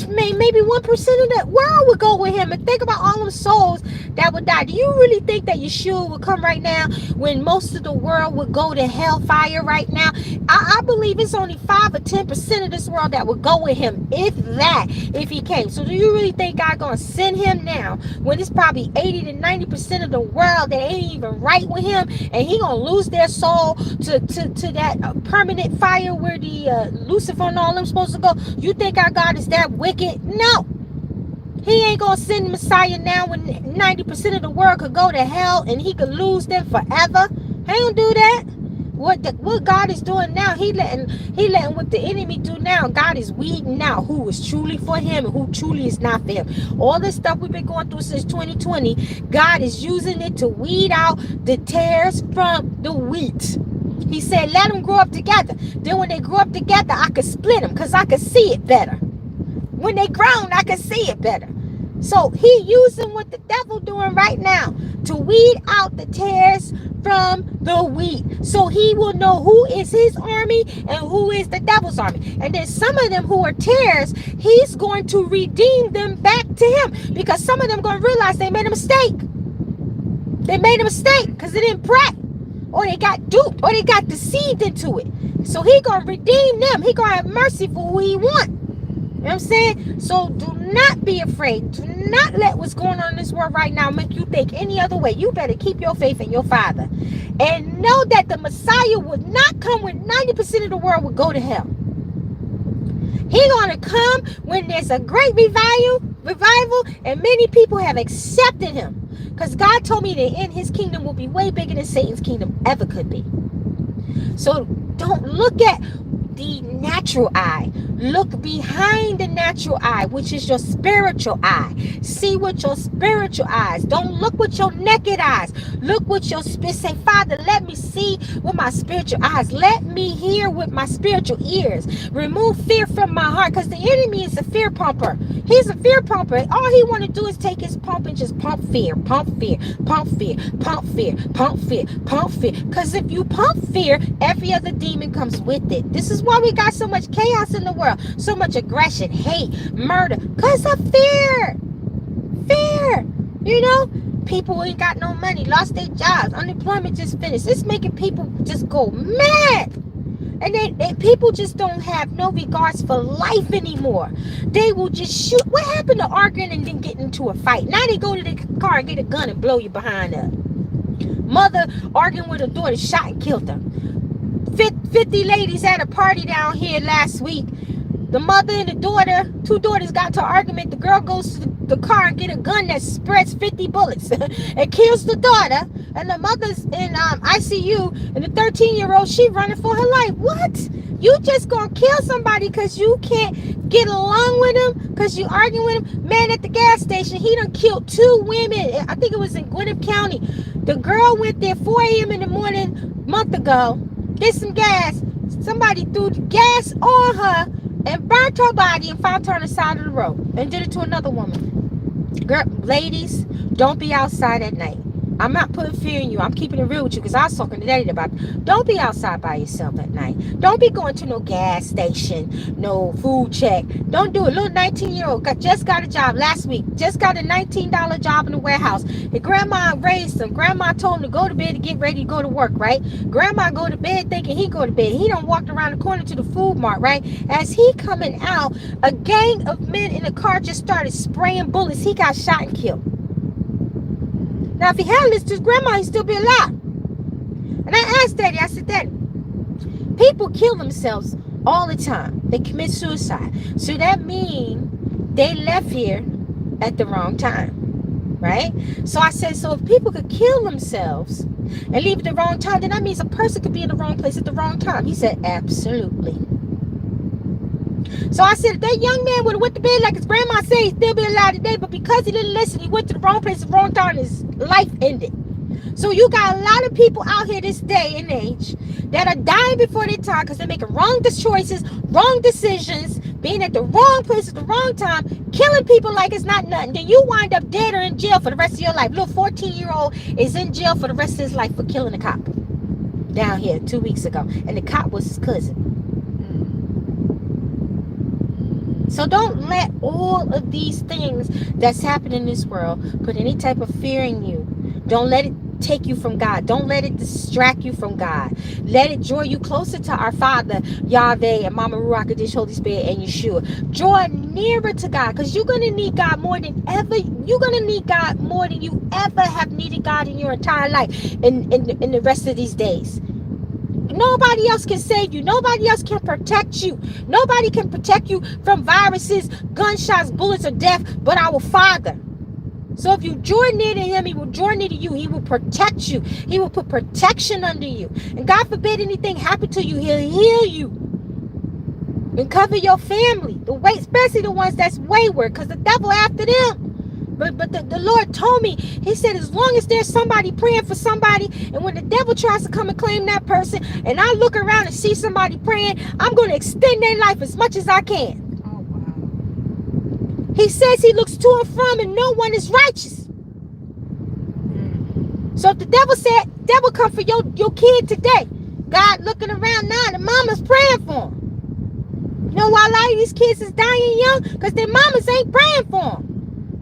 maybe 1% of the world would go with him. And think about all them souls that would die. Do you really think that Yeshua would come right now when most of the world would go to hellfire right now? I believe it's only 5 or 10% of this world that would go with him, if he came. So do you really think God gonna send him now when it's probably 80 to 90% of the world that ain't even right with him, and he gonna lose their soul to that permanent fire where the Lucifer and all them supposed to go? You think our God is that wicked? No. He ain't gonna send the Messiah now when 90% of the world could go to hell and he could lose them forever. He don't do that. What God is doing now, he letting what the enemy do now. God is weeding out who is truly for him and who truly is not for him. All this stuff we've been going through since 2020, God is using it to weed out the tares from the wheat. He said, let them grow up together. Then when they grow up together, I could split them because I could see it better. When they grown, I can see it better. So he using what the devil doing right now to weed out the tares from the wheat. So he will know who is his army and who is the devil's army. And then some of them who are tares, he's going to redeem them back to him, because some of them going to realize they made a mistake. They made a mistake because they didn't pray, or they got duped, or they got deceived into it. So he going to redeem them. He going to have mercy for who he wants. You know what I'm saying? So do not be afraid. Do not let what's going on in this world right now make you think any other way. You better keep your faith in your Father. And know that the Messiah would not come when 90% of the world would go to hell. He's going to come when there's a great revival and many people have accepted him. Because God told me that in his kingdom will be way bigger than Satan's kingdom ever could be. So don't look at the natural eye. Look behind the natural eye, which is your spiritual eye. See with your spiritual eyes. Don't look with your naked eyes. Look with your spirit. Say, Father, let me see with my spiritual eyes. Let me hear with my spiritual ears. Remove fear from my heart, because the enemy is a fear pumper. He's a fear pumper. All he want to do is take his pump and just pump fear, pump fear, pump fear, pump fear, pump fear, pump fear. Because if you pump fear, every other demon comes with it. This is why we got so much chaos in the world. So much aggression, hate, murder, because of fear. Fear. You know, people ain't got no money, lost their jobs, unemployment just finished. It's making people just go mad. And they people just don't have no regards for life anymore. They will just shoot. What happened to arguing and then getting into a fight? Now they go to the car and get a gun and blow you behind up. Mother arguing with her daughter, shot and killed her. 50 ladies at a party down here last week. The mother and the daughter, two daughters got to an argument. The girl goes to the car and get a gun that spreads 50 bullets and kills the daughter. And the mother's in ICU. And the 13-year-old, she running for her life. What? You just gonna kill somebody because you can't get along with him? Because you arguing with him? Man, at the gas station, he done killed 2 women. I think it was in Gwinnett County. The girl went there 4 a.m. in the morning a month ago. Get some gas. Somebody threw the gas on her and burnt her body and found her on the side of the road and did it to another woman. Girl, ladies, don't be outside at night. I'm not putting fear in you. I'm keeping it real with you, because I was talking to Daddy about it. Don't be outside by yourself at night. Don't be going to no gas station, no food check. Don't do it. Little 19-year-old just got a job last week. Just got a $19 job in the warehouse. And grandma raised him. Grandma told him to go to bed to get ready to go to work, right? Grandma go to bed thinking he go to bed. He done walked around the corner to the food mart, right? As he coming out, a gang of men in the car just started spraying bullets. He got shot and killed. Now, if he had listened to his grandma, he'd still be alive. And I asked Daddy, I said, Daddy, people kill themselves all the time. They commit suicide. So that means they left here at the wrong time, right? So I said, so if people could kill themselves and leave at the wrong time, then that means a person could be in the wrong place at the wrong time. He said, absolutely. So I said, if that young man would have went to bed like his grandma said, he'd still be alive today. But because he didn't listen, he went to the wrong place at the wrong time, and his life ended. So you got a lot of people out here this day and age that are dying before their time because they're making wrong choices, wrong decisions, being at the wrong place at the wrong time, killing people like it's not nothing. Then you wind up dead or in jail for the rest of your life. Little 14-year-old is in jail for the rest of his life for killing a cop down here 2 weeks ago. And the cop was his cousin. So don't let all of these things that's happening in this world put any type of fear in you. Don't let it take you from God. Don't let it distract you from God. Let it draw you closer to our Father, Yahweh, and Mama Ruach Kadesh, Holy Spirit, and Yeshua. Draw nearer to God, because you're going to need God more than ever. You're going to need God more than you ever have needed God in your entire life in the rest of these days. Nobody else can save you. Nobody else can protect you. Nobody can protect you from viruses, gunshots, bullets, or death but our Father. So if you draw near to him, he will draw near to you. He will protect you. He will put protection under you. And God forbid anything happen to you, he'll heal you and cover your family, especially the ones that's wayward, because the devil after them. But the Lord told me, he said, as long as there's somebody praying for somebody, and when the devil tries to come and claim that person, and I look around and see somebody praying, I'm going to extend their life as much as I can.
Oh, wow.
He says he looks to and from, and no one is righteous. So if the devil said, devil come for your kid today, God looking around now, and the mama's praying for him. You know why a lot of these kids is dying young? Because their mamas ain't praying for them.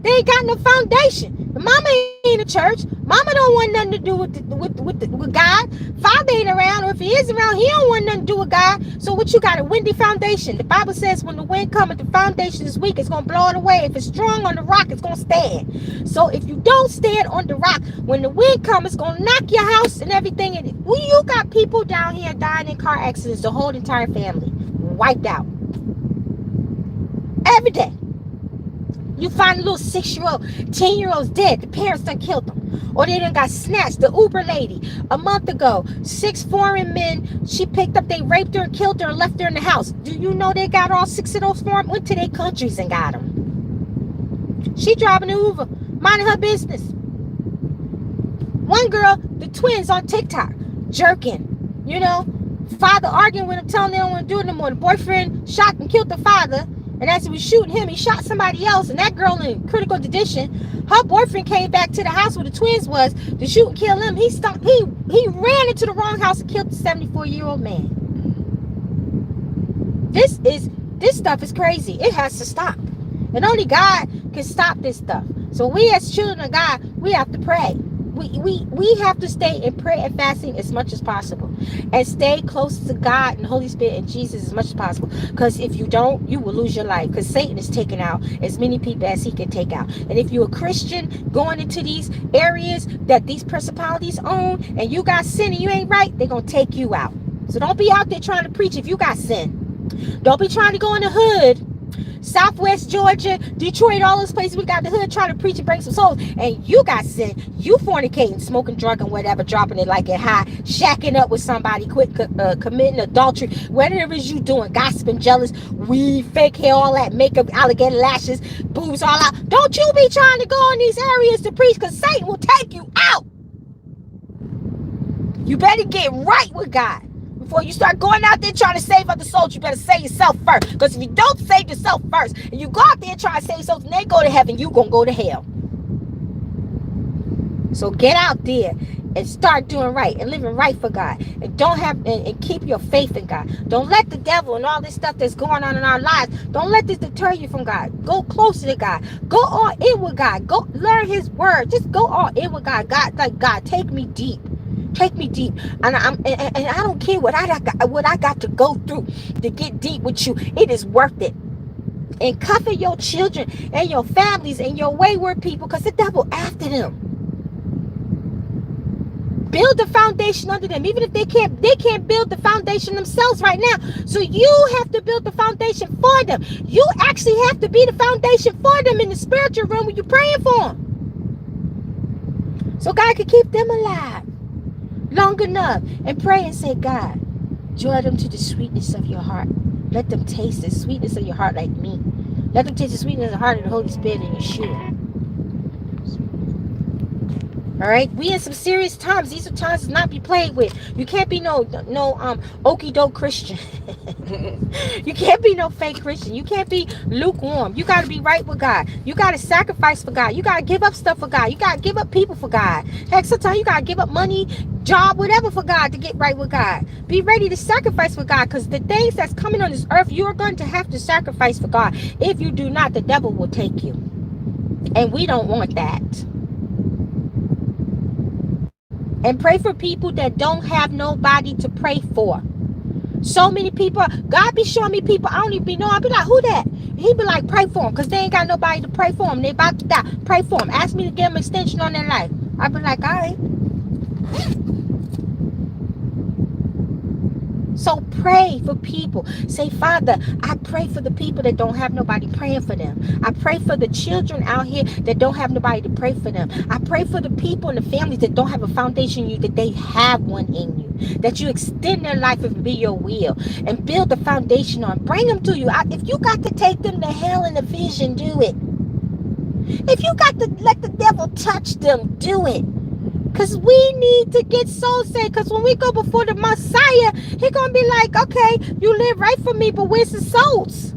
They ain't got no foundation. The mama ain't in the church. Mama don't want nothing to do with God. Father ain't around, or if he is around, he don't want nothing to do with God. So what you got? A windy foundation. The Bible says when the wind comes, the foundation is weak, it's gonna blow it away. If it's strong on the rock, it's gonna stand. So if you don't stand on the rock, when the wind comes, it's gonna knock your house and everything. And you got people down here dying in car accidents, the whole entire family wiped out every day. You find a little 6-year-old, 10-year-olds dead. The parents done killed them. Or they done got snatched. The Uber lady, a month ago, 6 foreign men, she picked up, they raped her and killed her and left her in the house. Do you know they got all 6 of those foreign, went to their countries and got them. She driving an Uber, minding her business. One girl, the twins on TikTok, jerking, you know, father arguing with them, telling them they don't want to do it no more. The boyfriend shot and killed the father. And as he was shooting him, he shot somebody else. And that girl in critical condition, her boyfriend came back to the house where the twins was to shoot and kill him. He ran into the wrong house and killed the 74-year-old man. This stuff is crazy. It has to stop. And only God can stop this stuff. So we as children of God, we have to pray. We have to stay in prayer and fasting as much as possible, and stay close to God and Holy Spirit and Jesus as much as possible, because if you don't, you will lose your life, because Satan is taking out as many people as he can take out. And if you're a Christian going into these areas that these principalities own, and you got sin and you ain't right, they're going to take you out. So don't be out there trying to preach if you got sin. Don't be trying to go in the hood, Southwest Georgia, Detroit, all those places we got the hood, trying to preach and bring some souls, and you got sin. You fornicating, smoking, drunk, and whatever, dropping it like it high, shacking up with somebody, committing adultery, whatever it is you doing, gossiping, jealous, weed, fake hair, all that makeup, alligator lashes, boobs all out. Don't you be trying to go in these areas to preach, because Satan will take you out. You better get right with God. Before you start going out there trying to save other souls, you better save yourself first. Because if you don't save yourself first, and you go out there and try to save souls, and they go to heaven, you gonna go to hell. So get out there and start doing right and living right for God. And don't have and keep your faith in God. Don't let the devil and all this stuff that's going on in our lives, don't let this deter you from God. Go closer to God. Go all in with God. Go learn his word. Just go all in with God. God, take me deep. Take me deep, and I don't care what I got to go through to get deep with you. It is worth it. And cover your children and your families and your wayward people, because the devil after them. Build the foundation under them, even if they can't build the foundation themselves right now. So you have to build the foundation for them. You actually have to be the foundation for them in the spiritual realm when you're praying for them, so God can keep them alive long enough, and pray and say, God, draw them to the sweetness of your heart. Let them taste the sweetness of your heart like me. Let them taste the sweetness of the heart of the Holy Spirit and Yeshua. All right, we in some serious times. These are times to not be played with. You can't be no okie doke Christian. You can't be no fake Christian. You can't be lukewarm. You got to be right with God. You got to sacrifice for God. You got to give up stuff for God. You got to give up people for God. Heck, sometimes you got to give up money, job, whatever for God to get right with God. Be ready to sacrifice for God, because the things that's coming on this earth, you're going to have to sacrifice for God. If you do not, the devil will take you. And we don't want that. And pray for people that don't have nobody to pray for. So many people, God be showing me people I don't even know. I'll be like, who that? He be like, pray for them, because they ain't got nobody to pray for them. They about to die. Pray for them. Ask me to give them extension on their life. I'll be like, all right. So pray for people. Say, Father, I pray for the people that don't have nobody praying for them. I pray for the children out here that don't have nobody to pray for them. I pray for the people and the families that don't have a foundation in you, that they have one in you. That you extend their life and be your will. And build the foundation on. Bring them to you. If you got to take them to hell in a vision, do it. If you got to let the devil touch them, do it. Because we need to get soul saved. Because when we go before the Messiah, he's going to be like, okay, you live right for me, but where's the souls?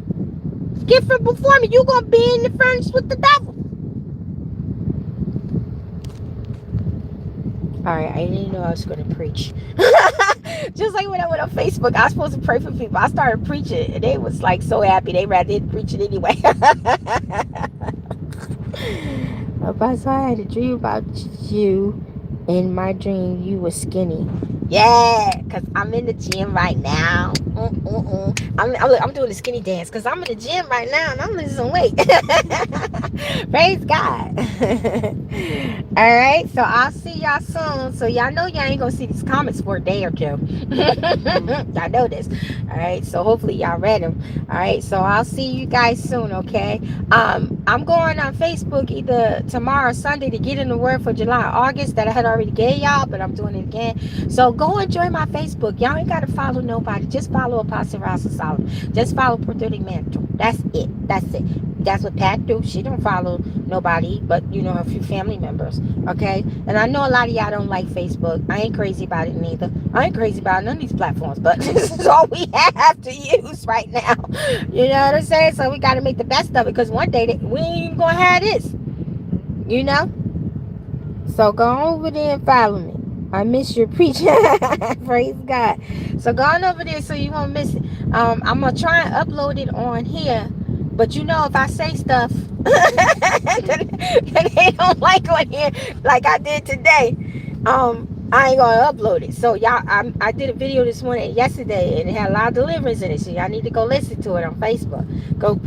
Get from before me. You're going to be in the furnace with the devil. All right, I didn't know I was going to preach. Just like when I went on Facebook, I was supposed to pray for people. I started preaching, and they was like so happy. They rather didn't preach it anyway. So I had a dream about you. In my dream, you were skinny. Yeah, because I'm in the gym right now. I'm doing the skinny dance because I'm in the gym right now and I'm losing some weight. Praise God. All right, so I'll see y'all soon. So y'all know y'all ain't going to see these comments for a day or two. Y'all know this. All right, so hopefully y'all read them. All right, so I'll see you guys soon, okay? I'm going on Facebook either tomorrow or Sunday to get in the word for July and August that I had already gave y'all, but I'm doing it again. So go enjoy my Facebook. Y'all ain't got to follow nobody. Just follow Apostle Rosalind Solomon. Just follow Prophetic Mantle. That's it. That's it. That's what Pat do. She don't follow nobody but, you know, a few family members. Okay? And I know a lot of y'all don't like Facebook. I ain't crazy about it neither. I ain't crazy about none of these platforms, but this is all we have to use right now. You know what I'm saying? So we got to make the best of it because one day we ain't even going to have this. You know? So go over there and follow me. I miss your preaching. Praise God. So go on over there so you won't miss it. I'm going to try and upload it on here. But you know, if I say stuff that they don't like on here, like I did today, I ain't gonna upload it. So y'all, I did a video this morning, yesterday, and it had a lot of deliverance in it. So y'all need to go listen to it on Facebook. Go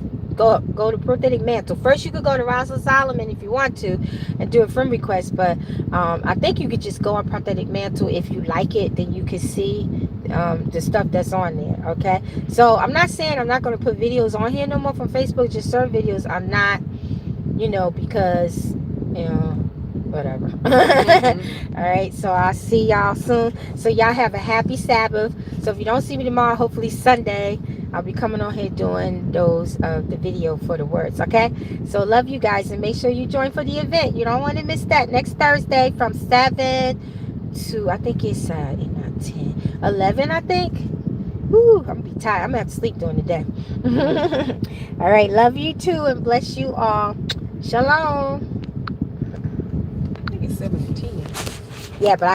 to Prophetic Mantle. First, you could go to Rosalind Solomon if you want to, and do a friend request. But I think you could just go on Prophetic Mantle if you like it. Then you can see the stuff that's on there. Okay. So I'm not saying I'm not going to put videos on here no more from Facebook. Just certain videos I'm not. You know, because you know, whatever. All right, so I'll see y'all soon. So y'all have a happy Sabbath. So if you don't see me tomorrow, hopefully Sunday, I'll be coming on here doing those the video for the words. Okay, so love you guys, and make sure you join for the event. You don't want to miss that next Thursday from 7 to, I think it's 10 11, I think. Woo, I'm gonna be tired. I'm gonna have to sleep during the day. All right, love you too, and bless you all. Shalom.
I think it's 7 to 10.
Yeah, but